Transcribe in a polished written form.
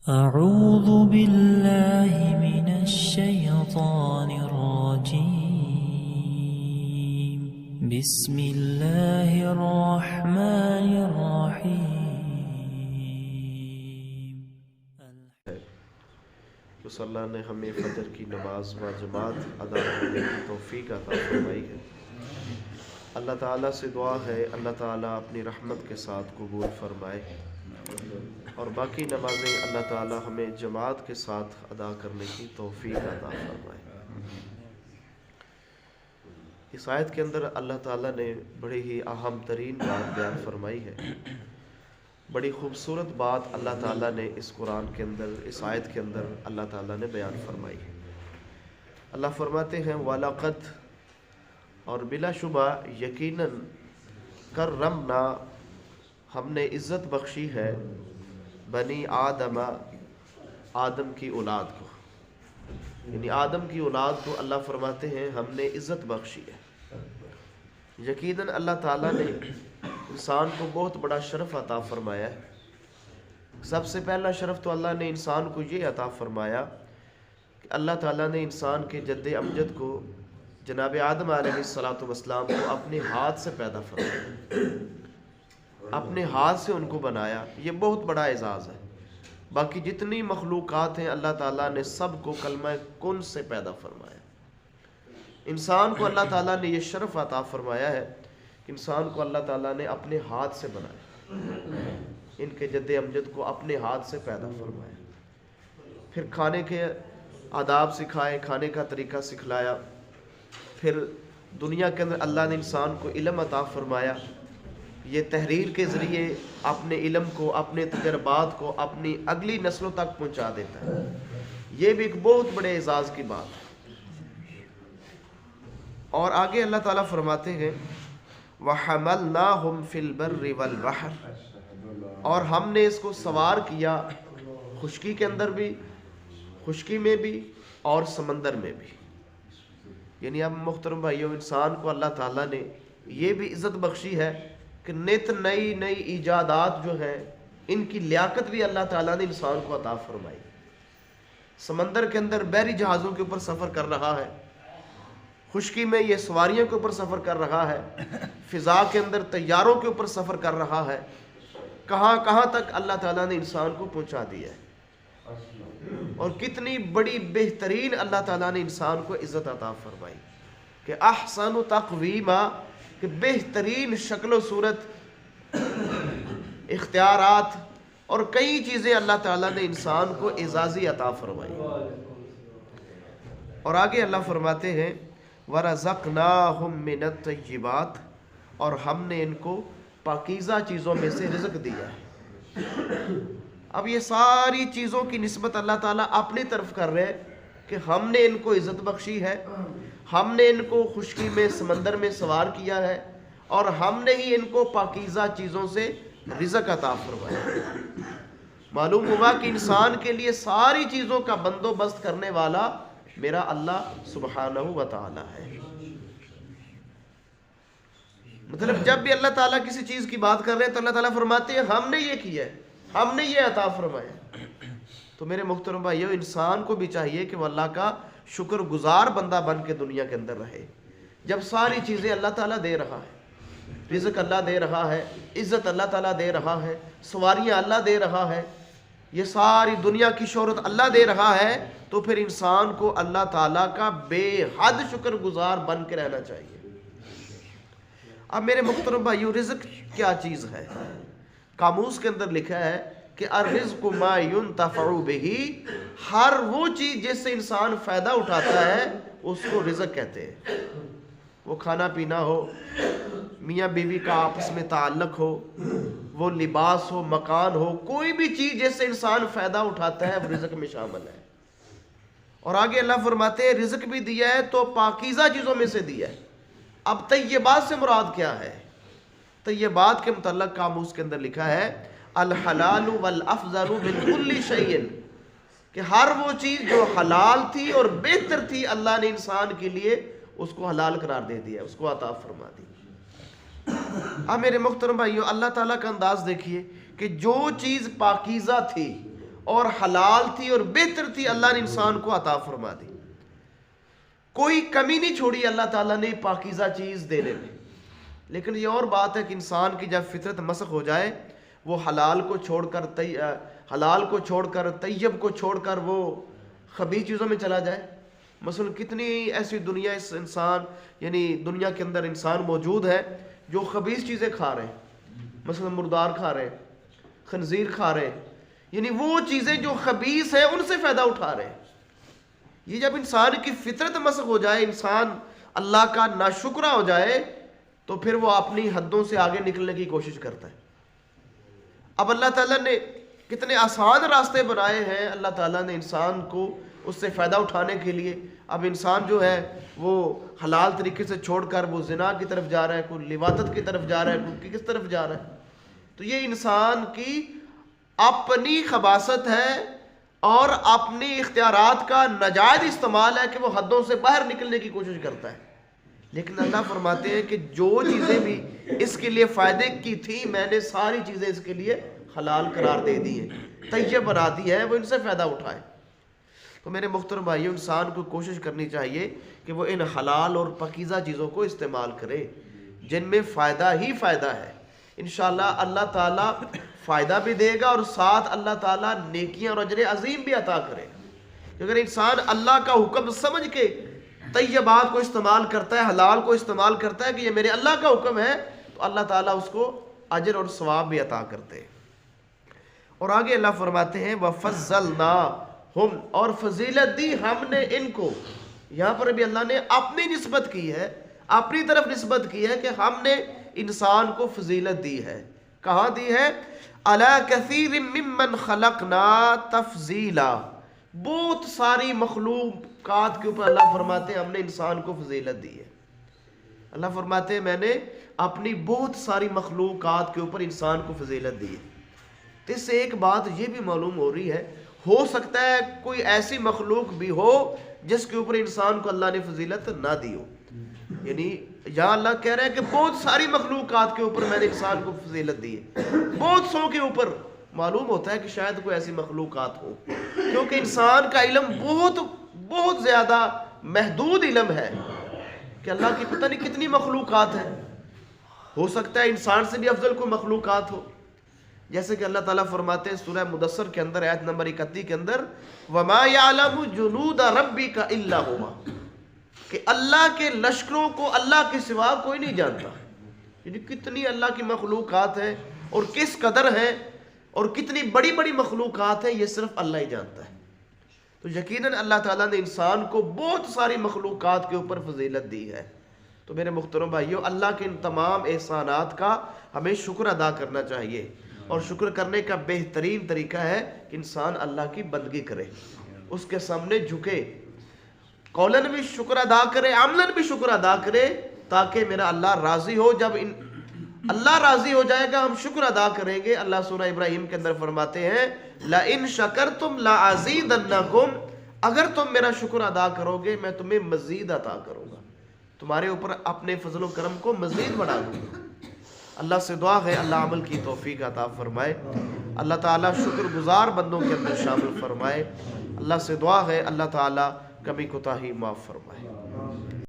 أعوذ بالله من الشيطان الرجيم بسم الله الرحمن الرحيم. بس اللہ نے ہمیں فجر کی نماز و جماعت ادا کرنے کی توفیق عطا فرمائی ہے۔ اللہ تعالیٰ سے دعا ہے اللہ تعالیٰ اپنی رحمت کے ساتھ قبول فرمائے، اور باقی نمازیں اللہ تعالیٰ ہمیں جماعت کے ساتھ ادا کرنے کی توفیق عطا فرمائے۔ اس آیت کے اندر اللہ تعالیٰ نے بڑی ہی اہم ترین بات بیان فرمائی ہے، بڑی خوبصورت بات اللہ تعالیٰ نے اس قرآن کے اندر، اس آیت کے اندر اللہ تعالیٰ نے بیان فرمائی ہے۔ اللہ فرماتے ہیں وَلَقَدْ، اور بلا شبہ یقیناً، کرمنا، ہم نے عزت بخشی ہے، بنی آدم، آدم کی اولاد کو، یعنی آدم کی اولاد کو اللہ فرماتے ہیں ہم نے عزت بخشی ہے۔ یقیناً اللہ تعالیٰ نے انسان کو بہت بڑا شرف عطا فرمایا ہے۔ سب سے پہلا شرف تو اللہ نے انسان کو یہ عطا فرمایا کہ اللہ تعالیٰ نے انسان کے جد امجد کو، جناب آدم علیہ السلام کو اپنے ہاتھ سے پیدا فرمایا، اپنے ہاتھ سے ان کو بنایا۔ یہ بہت بڑا اعزاز ہے۔ باقی جتنی مخلوقات ہیں اللہ تعالیٰ نے سب کو کلمہ کن سے پیدا فرمایا۔ انسان کو اللہ تعالیٰ نے یہ شرف عطا فرمایا ہے کہ انسان کو اللہ تعالیٰ نے اپنے ہاتھ سے بنایا، ان کے جد امجد کو اپنے ہاتھ سے پیدا فرمایا، پھر کھانے کے آداب سکھائے، کھانے کا طریقہ سکھلایا، پھر دنیا کے اندر اللہ نے انسان کو علم عطا فرمایا، یہ تحریر کے ذریعے اپنے علم کو، اپنے تجربات کو اپنی اگلی نسلوں تک پہنچا دیتا ہے۔ یہ بھی ایک بہت بڑے اعزاز کی بات ہے۔ اور آگے اللہ تعالیٰ فرماتے ہیں وَحَمَلْنَاهُمْ فِي الْبَرِّ وَالْبَحْرِ، اور ہم نے اس کو سوار کیا خشکی کے اندر بھی، خشکی میں بھی اور سمندر میں بھی۔ یعنی اب محترم بھائیوں، انسان کو اللہ تعالیٰ نے یہ بھی عزت بخشی ہے کہ نت نئی نئی ایجادات جو ہیں ان کی لیاقت بھی اللہ تعالیٰ نے انسان کو عطا فرمائی۔ سمندر کے اندر بحری جہازوں کے اوپر سفر کر رہا ہے، خشکی میں یہ سواریوں کے اوپر سفر کر رہا ہے، فضا کے اندر طیاروں کے اوپر سفر کر رہا ہے۔ کہاں کہاں تک اللہ تعالیٰ نے انسان کو پہنچا دیا ہے، اور کتنی بڑی بہترین اللہ تعالیٰ نے انسان کو عزت عطا فرمائی کہ احسن تقویما، کہ بہترین شکل و صورت، اختیارات اور کئی چیزیں اللہ تعالیٰ نے انسان کو اعزازی عطا فرمائی۔ اور آگے اللہ فرماتے ہیں وَرَزَقْنَاهُم مِّنَ الطَّيِّبَاتِ، اور ہم نے ان کو پاکیزہ چیزوں میں سے رزق دیا ہے۔ اب یہ ساری چیزوں کی نسبت اللہ تعالیٰ اپنی طرف کر رہے ہیں کہ ہم نے ان کو عزت بخشی ہے، ہم نے ان کو خشکی میں، سمندر میں سوار کیا ہے، اور ہم نے ہی ان کو پاکیزہ چیزوں سے رزق عطا فرمایا۔ معلوم ہوا کہ انسان کے لیے ساری چیزوں کا بندوبست کرنے والا میرا اللہ سبحانہ و تعالی ہے۔ مطلب جب بھی اللہ تعالیٰ کسی چیز کی بات کر رہے ہیں تو اللہ تعالیٰ فرماتے ہیں ہم نے یہ کیا ہے، ہم نے یہ عطا فرمایا۔ تو میرے محترم بھائیو، انسان کو بھی چاہیے کہ وہ اللہ کا شکر گزار بندہ بن کے دنیا کے اندر رہے۔ جب ساری چیزیں اللہ تعالیٰ دے رہا ہے، رزق اللہ دے رہا ہے، عزت اللہ تعالیٰ دے رہا ہے، سواریاں اللہ دے رہا ہے، یہ ساری دنیا کی شہرت اللہ دے رہا ہے، تو پھر انسان کو اللہ تعالیٰ کا بے حد شکر گزار بن کے رہنا چاہیے۔ اب میرے محترم بھائیو، رزق کیا چیز ہے؟ قاموس کے اندر لکھا ہے کہ الرزق ما ينتفع به، ہر وہ چیز جس سے انسان فائدہ اٹھاتا ہے اس کو رزق کہتے ہیں۔ وہ کھانا پینا ہو، میاں بیوی کا آپس میں تعلق ہو، وہ لباس ہو، مکان ہو، کوئی بھی چیز جس سے انسان فائدہ اٹھاتا ہے وہ رزق میں شامل ہے۔ اور آگے اللہ فرماتے ہیں رزق بھی دیا ہے تو پاکیزہ چیزوں میں سے دیا ہے۔ اب طیبات سے مراد کیا ہے؟ طیبات کے متعلق قاموس کے اندر لکھا ہے الحلال والافضل من کل شیء، کہ ہر وہ چیز جو حلال تھی اور بہتر تھی اللہ نے انسان کے لیے اس کو حلال قرار دے دیا، اس کو عطا فرما دی۔ اب میرے محترم بھائیو، اللہ تعالیٰ کا انداز دیکھیے کہ جو چیز پاکیزہ تھی اور حلال تھی اور بہتر تھی، اللہ نے انسان کو عطا فرما دی. کوئی کمی نہیں چھوڑی اللہ تعالیٰ نے پاکیزہ چیز دینے میں. لیکن یہ اور بات ہے کہ انسان کی جب فطرت مسخ ہو جائے، وہ حلال کو چھوڑ کر طیب کو چھوڑ کر وہ خبیث چیزوں میں چلا جائے. مثلا کتنی ایسی دنیا دنیا کے اندر انسان موجود ہے جو خبیث چیزیں کھا رہے ہیں، مثلا مردار کھا رہے ہیں، خنزیر کھا رہے ہیں، یعنی وہ چیزیں جو خبیث ہیں ان سے فائدہ اٹھا رہے ہیں. یہ جب انسان کی فطرت مسخ ہو جائے، انسان اللہ کا ناشکرہ ہو جائے، تو پھر وہ اپنی حدوں سے آگے نکلنے کی کوشش کرتا ہے. اب اللہ تعالیٰ نے کتنے آسان راستے بنائے ہیں، اللہ تعالیٰ نے انسان کو اس سے فائدہ اٹھانے کے لیے. اب انسان جو ہے وہ حلال طریقے سے چھوڑ کر وہ زنا کی طرف جا رہا ہے، کوئی لواطت کی طرف جا رہا ہے، کوئی کس طرف جا رہا ہے. تو یہ انسان کی اپنی خباثت ہے اور اپنی اختیارات کا ناجائز استعمال ہے کہ وہ حدوں سے باہر نکلنے کی کوشش کرتا ہے. لیکن اللہ فرماتے ہیں کہ جو چیزیں بھی اس کے لیے فائدے کی تھی، میں نے ساری چیزیں اس کے لیے حلال قرار دے دی ہیں، طیب بنا دی ہے، وہ ان سے فائدہ اٹھائے. تو میرے محترم بھائیو، انسان کو کوشش کرنی چاہیے کہ وہ ان حلال اور پاکیزہ چیزوں کو استعمال کرے جن میں فائدہ ہی فائدہ ہے. انشاءاللہ اللہ تعالیٰ فائدہ بھی دے گا اور ساتھ اللہ تعالیٰ نیکیاں اور اجر عظیم بھی عطا کرے. اگر انسان اللہ کا حکم سمجھ کے طیبات کو استعمال کرتا ہے، حلال کو استعمال کرتا ہے کہ یہ میرے اللہ کا حکم ہے، تو اللہ تعالیٰ اس کو اجر اور ثواب بھی عطا کرتے ہیں. اور آگے اللہ فرماتے ہیں وَفَضَّلْنَاهُمْ، اور فضیلت دی ہم نے ان کو. یہاں پر بھی اللہ نے اپنی نسبت کی ہے، اپنی طرف نسبت کی ہے کہ ہم نے انسان کو فضیلت دی ہے. کہاں دی ہے؟ عَلَى كَثِيرٍ مِّمَّنْ خَلَقْنَا تَفْضِيلًا، بہت ساری مخلوقات کے اوپر اللہ فرماتے ہیں ہم نے انسان کو فضیلت دی ہے. اللہ فرماتے ہیں میں نے اپنی بہت ساری مخلوقات کے اوپر انسان کو فضیلت دی ہے. تو اس سے ایک بات یہ بھی معلوم ہو رہی ہے، ہو سکتا ہے کوئی ایسی مخلوق بھی ہو جس کے اوپر انسان کو اللہ نے فضیلت نہ دی ہو. یعنی یہاں اللہ کہہ رہا ہے کہ بہت ساری مخلوقات کے اوپر میں نے انسان کو فضیلت دی ہے. بہت سو کے اوپر معلوم ہوتا ہے کہ شاید کوئی ایسی مخلوقات ہو، کیونکہ انسان کا علم بہت زیادہ محدود علم ہے کہ اللہ کی پتہ نہیں کتنی مخلوقات ہیں. ہو سکتا ہے انسان سے بھی افضل کوئی مخلوقات ہو، جیسے کہ اللہ تعالیٰ فرماتے ہیں سورہ مدثر کے اندر آیت نمبر 31 کے اندر وَمَا يَعْلَمُ جُنُودَ رَبِّكَ إِلَّا هُوَ، کہ اللہ کے لشکروں کو اللہ کے سوا کوئی نہیں جانتا. یعنی کتنی اللہ کی مخلوقات ہیں اور کس قدر ہیں اور کتنی بڑی بڑی مخلوقات ہیں، یہ صرف اللہ ہی جانتا ہے. تو یقیناً اللہ تعالیٰ نے انسان کو بہت ساری مخلوقات کے اوپر فضیلت دی ہے. تو میرے محترم بھائیو، اللہ کے ان تمام احسانات کا ہمیں شکر ادا کرنا چاہیے، اور شکر کرنے کا بہترین طریقہ ہے کہ انسان اللہ کی بندگی کرے، اس کے سامنے جھکے، قولاً بھی شکر ادا کرے، عملاً بھی شکر ادا کرے، تاکہ میرا اللہ راضی ہو. جب اللہ راضی ہو جائے گا ہم شکر ادا کریں گے. اللہ سورہ ابراہیم کے اندر فرماتے ہیں لَإِن شَكَرْتُمْ لَأَزِيدَنَّكُمْ، اگر تم میرا شکر ادا کرو گے میں تمہیں مزید عطا کروں گا، تمہارے اوپر اپنے فضل و کرم کو مزید بڑھا دوں گا. اللہ سے دعا ہے اللہ عمل کی توفیق عطا فرمائے، اللہ تعالیٰ شکر گزار بندوں کے اندر شامل فرمائے. اللہ سے دعا ہے اللہ تعالیٰ کمی کوتاہی معاف فرمائے.